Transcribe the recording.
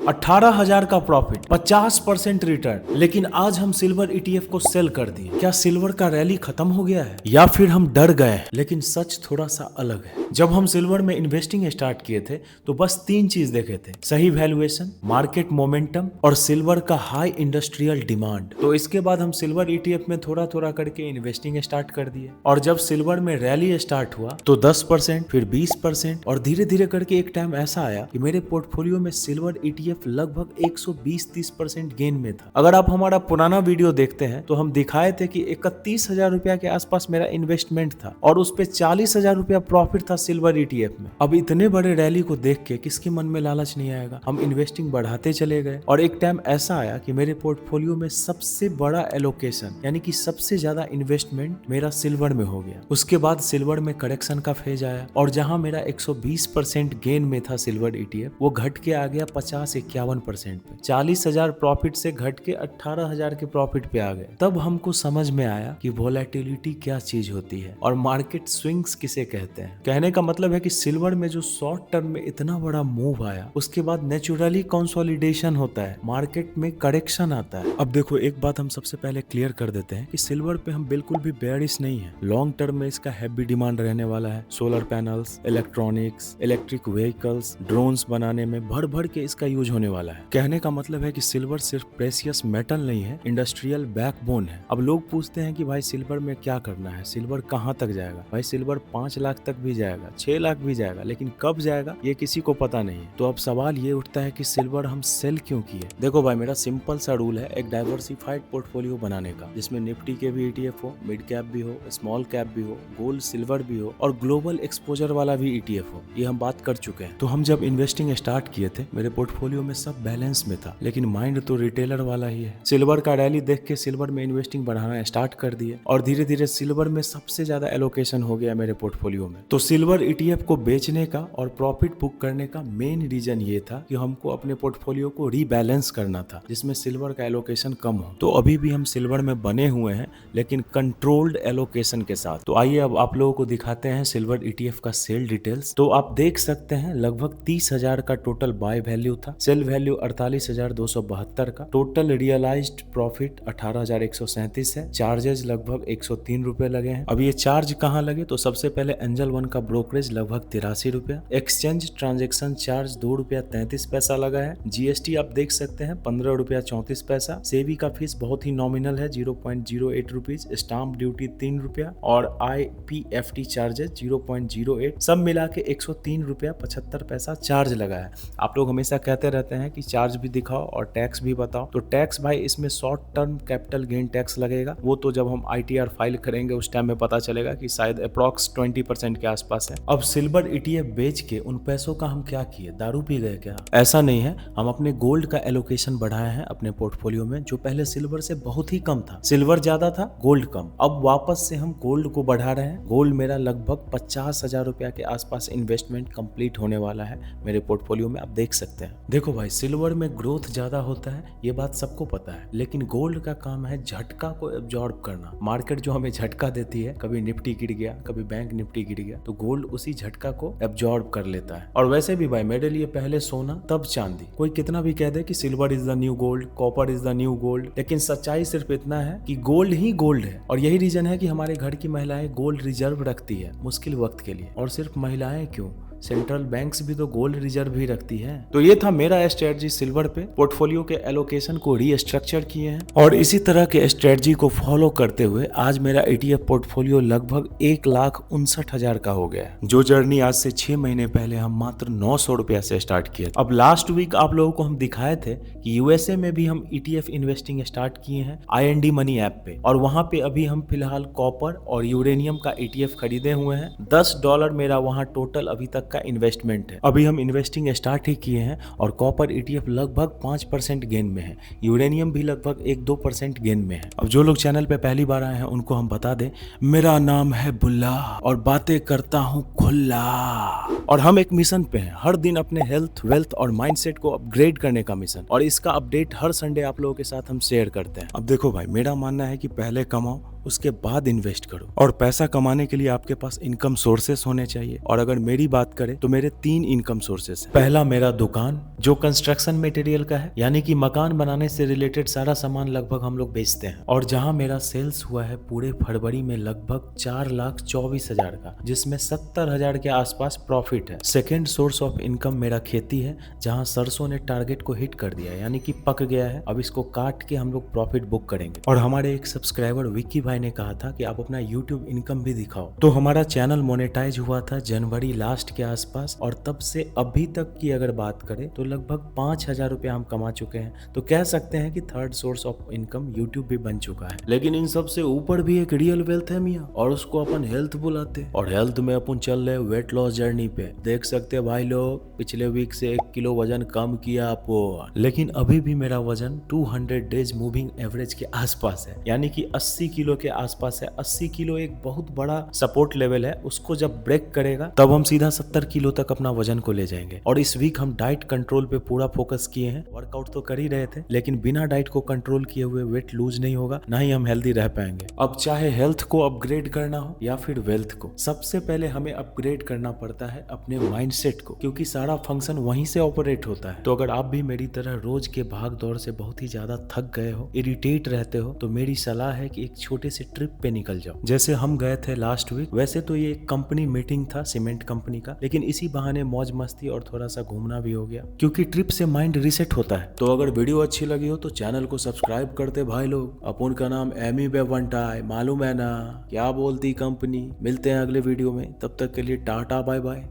18,000 का profit, 50% return. लेकिन आज हम सिल्वर ईटीएफ को सेल कर दिए। क्या सिल्वर का रैली खत्म हो गया है या फिर हम डर गए? लेकिन सच थोड़ा सा अलग है। जब हम सिल्वर में इन्वेस्टिंग स्टार्ट किए थे तो बस 3 चीज देखे थे, सही वैल्यूएशन, मार्केट मोमेंटम और सिल्वर का हाई इंडस्ट्रियल डिमांड। तो इसके बाद हम सिल्वर ईटीएफ में थोड़ा थोड़ा करके इन्वेस्टिंग स्टार्ट कर दिए और जब सिल्वर में रैली स्टार्ट हुआ तो 10%, फिर 20% और धीरे धीरे करके एक टाइम ऐसा आया कि मेरे पोर्टफोलियो में सिल्वर ईटीएफ लगभग 120-30% गेन में था। अगर आप हमारा पुराना वीडियो देखते हैं तो हम दिखाए थे कि 31,000 रुपया के आसपास मेरा इन्वेस्टमेंट था और उस पे 40,000 रुपया प्रॉफिट था सिल्वर ईटीएफ में। अब इतने बड़े रैली को देख के किसके मन में लालच नहीं आएगा। हम इन्वेस्टिंग बढ़ाते चले गए और एक टाइम ऐसा आया कि मेरे पोर्टफोलियो में सबसे बड़ा एलोकेशन यानी कि सबसे ज्यादा इन्वेस्टमेंट मेरा सिल्वर में हो गया। उसके बाद सिल्वर में करेक्शन का फेज आया और जहां मेरा 120% गेन में था सिल्वर ईटीएफ, वो घट के आ गया 50-51% पे। 40,000 प्रॉफिट से घट के 18,000 के प्रॉफिट पे आ गए। तब हमको समझ में आया कि वोलेटिलिटी क्या चीज होती है और मार्केट स्विंग्स किसे कहते हैं। कहने का मतलब है कि सिल्वर में जो शॉर्ट टर्म में इतना बड़ा मूव आया, उसके बाद नेचुरली कंसोलिडेशन होता है, मार्केट में करेक्शन आता है। अब देखो, एक बात हम सबसे पहले क्लियर कर देते हैं कि सिल्वर पे हम बिल्कुल भी बेयरिश नहीं है। लॉन्ग टर्म में इसका हैवी डिमांड रहने वाला है। Solar panels, electronics, electric vehicles, drones बनाने में भर भर के इसका यूज होने वाला है। कहने का मतलब है कि सिल्वर सिर्फ प्रेशियस मेटल नहीं है, इंडस्ट्रियल बैकबोन है। अब लोग पूछते हैं कि भाई सिल्वर में क्या करना है, सिल्वर कहाँ तक जाएगा? भाई सिल्वर 5 लाख तक भी जाएगा, 6 लाख भी जाएगा, लेकिन कब जाएगा ये किसी को पता नहीं है। तो अब सवाल ये उठता है कि सिल्वर हम सेल क्यों किए? देखो भाई, मेरा सिंपल सा रूल है एक डाइवर्सिफाइड पोर्टफोलियो बनाने का, जिसमें निफ्टी के भी ईटीएफ हो, मिड कैप भी हो, स्मॉल कैप भी हो, गोल्ड सिल्वर भी हो और ग्लोबल एक्सपोजर वाला भी ईटीएफ हो। ये हम बात कर चुके हैं। तो हम जब इन्वेस्टिंग स्टार्ट किए थे मेरे पोर्टफोलियो में सब बैलेंस में था, लेकिन माइंड तो रिटेलर वाला ही है। सिल्वर का रैली देख के सिल्वर में इन्वेस्टिंग बढ़ाना स्टार्ट कर दिए और धीरे धीरे सिल्वर में सबसे ज्यादा एलोकेशन हो गया मेरे पोर्टफोलियो में। तो सिल्वर ईटीएफ को बेचने का और प्रॉफिट बुक करने का मेन रीजन ये था कि हमको अपने पोर्टफोलियो को रीबैलेंस करना था, जिसमें सिल्वर का एलोकेशन कम हो। तो अभी भी हम सिल्वर में बने हुए हैं, लेकिन कंट्रोल्ड एलोकेशन के साथ। तो आइए अब आप लोगों को दिखाते हैं सिल्वर ईटीएफ का सेल डिटेल्स। तो आप देख सकते हैं लगभग 30,000 का टोटल बाय वैल्यू था, सेल वैल्यू 48,272 का, टोटल रियलाइज्ड प्रॉफिट 18,137 है, चार्जेस लगभग 103 रुपए लगे हैं। अब ये चार्ज कहाँ लगे? तो सबसे पहले एंजल वन का ब्रोकरेज लगभग 83 रुपया, एक्सचेंज ट्रांजेक्शन चार्ज 2 रुपया 33 पैसा लगा है, जीएसटी आप देख सकते हैं 15 रुपया 34 पैसा, सेबी का फीस बहुत ही नॉमिनल है 0.08 रुपीज, स्टाम्प ड्यूटी 3 रुपया और IPFT चार्जेस 0.08, सब मिला के 103 रुपया 75 पैसा चार्ज लगा है। आप लोग हमेशा कहते रहते हैं कि चार्ज भी दिखाओ और टैक्स भी बताओ। तो टैक्स भाई इसमें short term capital gain tax लगेगा, वो तो जब हम ITR फाइल करेंगे उस टाइम में पता चलेगा कि शायद अप्रॉक्स 20% के आसपास है। अब सिल्वर ETF बेच के उन पैसों का हम क्या किए? दारू पी गए क्या? ऐसा नहीं है, हम अपने गोल्ड का एलोकेशन बढ़ाए हैं अपने पोर्टफोलियो में, जो पहले सिल्वर से बहुत ही कम था। सिल्वर ज्यादा था, गोल्ड कम। अब वापस से हम गोल्ड को बढ़ा रहे हैं। गोल्ड मेरा लगभग 50,000 रुपया के आसपास इन्वेस्टमेंट कंप्लीट होने वाला है मेरे पोर्टफोलियो में, आप देख सकते हैं। देखो भाई, सिल्वर में ग्रोथ ज्यादा होता है, ये बात सबको पता है, लेकिन गोल्ड का काम है झटका को एब्जॉर्ब करना। मार्केट जो हमें झटका देती है, कभी निफ्टी गिर गया, कभी बैंक निफ्टी गिर गया, तो गोल्ड उसी झटका को एब्जॉर्ब कर लेता है। और वैसे भी भाई, मेरे लिए पहले सोना तब चांदी। कोई कितना भी कह दे कि silver is the new gold, copper is the new gold, लेकिन सच्चाई सिर्फ इतना है कि गोल्ड ही गोल्ड है। और यही रीजन है कि हमारे घर की महिलाएं गोल्ड रिजर्व रखती है मुश्किल वक्त के लिए। और सिर्फ महिलाएं क्यों, सेंट्रल बैंक्स भी तो गोल्ड रिजर्व ही रखती है। तो ये था मेरा स्ट्रेटजी सिल्वर पे। पोर्टफोलियो के एलोकेशन को रीस्ट्रक्चर किए हैं और इसी तरह के स्ट्रेटजी को फॉलो करते हुए आज मेरा ETF पोर्टफोलियो लगभग 1,59,000 का हो गया है। जो जर्नी आज से 6 महीने पहले हम मात्र 900 रुपया से स्टार्ट किए। अब लास्ट वीक आप लोगों को हम दिखाए थे कि USA में भी हम ETF इन्वेस्टिंग स्टार्ट किए हैं IND मनी ऐप पे, और वहां पे अभी हम फिलहाल कॉपर और यूरेनियम का ETF खरीदे हुए हैं। $10 मेरा वहां टोटल अभी तक का इन्वेस्टमेंट है। अभी हम इन्वेस्टिंग स्टार्ट ही किए हैं और कॉपर ETF लगभग 5% गेन में है, यूरेनियम भी लगभग 1-2% गेन में है। अब जो लोग चैनल पे पहली बार आए हैं उनको हम बता दें, मेरा नाम है बुल्ला और बातें करता हूँ खुला, और हम एक मिशन पे हैं, हर दिन अपने हेल्थ, वेल्थ और माइंडसेट को अपग्रेड करने का मिशन, और इसका अपडेट हर संडे आप लोगों के साथ हम शेयर करते हैं। अब देखो भाई, मेरा मानना है कि पहले कमाओ उसके बाद इन्वेस्ट करो। और पैसा कमाने के लिए आपके पास इनकम सोर्सेस होने चाहिए। और अगर मेरी बात करें तो मेरे 3 इनकम सोर्सेस हैं। पहला मेरा दुकान जो कंस्ट्रक्शन मटेरियल का है, यानी कि मकान बनाने से रिलेटेड सारा सामान लगभग हम लोग बेचते हैं, और जहां मेरा सेल्स हुआ है पूरे फरवरी में लगभग 4,24,000 का, जिसमें 70,000 के आसपास प्रॉफिट है। सेकेंड सोर्स ऑफ इनकम मेरा खेती है, जहां सरसों ने टारगेट को हिट कर दिया है, यानी कि पक गया है। अब इसको काट के हम लोग प्रॉफिट बुक करेंगे। और हमारे एक सब्सक्राइबर विक्की भाई ने कहा था कि आप अपना यूट्यूब इनकम भी दिखाओ, तो हमारा चैनल मोनेटाइज हुआ था जनवरी लास्ट के आसपास, और तब से अभी तक की अगर बात करें तो लगभग 5,000 रुपया हम कमा चुके हैं। तो कह सकते हैं कि third source of income YouTube भी बन चुका है। लेकिन इन सब से ऊपर भी एक रियल वेल्थ है मियाँ, और उसको अपन हेल्थ बुलाते हैं। और हेल्थ में अपन चल रहे वेट लॉस जर्नी पे। देख सकते हैं भाई लोग, पिछले वीक से 1 किलो वजन कम किया आपको, लेकिन अभी भी मेरा वजन 200 डेज मूविंग एवरेज के आसपास है, यानी कि 80 किलो के आसपास है। 80 किलो एक बहुत बड़ा सपोर्ट लेवल है, उसको जब ब्रेक करेगा तब हम सीधा 70 किलो तक अपना वजन को ले जाएंगे। और इस वीक हम डाइट कंट्रोल पे पूरा फोकस किए हैं। वर्कआउट तो कर ही रहे थे, लेकिन बिना डाइट को कंट्रोल किए हुए वेट लूज नहीं होगा, ना ही हम हेल्दी रह पाएंगे। अब चाहे हेल्थ को अपग्रेड करना हो या फिर वेल्थ को, सबसे पहले हमें अपग्रेड करना पड़ता है अपने माइंडसेट को, क्योंकि सारा फंक्शन वहीं से ऑपरेट होता है। तो अगर आप भी मेरी तरह रोज के भाग दौड़ से बहुत ही ज्यादा थक गए हो, इरिटेट रहते हो, तो मेरी सलाह है कि एक छोटे से ट्रिप पे निकल जाओ। जैसे हम गए थे लास्ट वीक। वैसे तो ये एक कंपनी मीटिंग था, सीमेंट कंपनी का, लेकिन इसी बहाने मौज मस्ती और थोड़ा सा घूमना भी हो गया, क्योंकि ट्रिप से माइंड रिसेट होता है। तो अगर वीडियो अच्छी लगी हो तो चैनल को सब्सक्राइब करते भाई लोग। अपन का नाम एमी बेवंटा है, मालूम है ना, क्या बोलती कंपनी। मिलते हैं अगले वीडियो में, तब तक के लिए टाटा बाय बाय।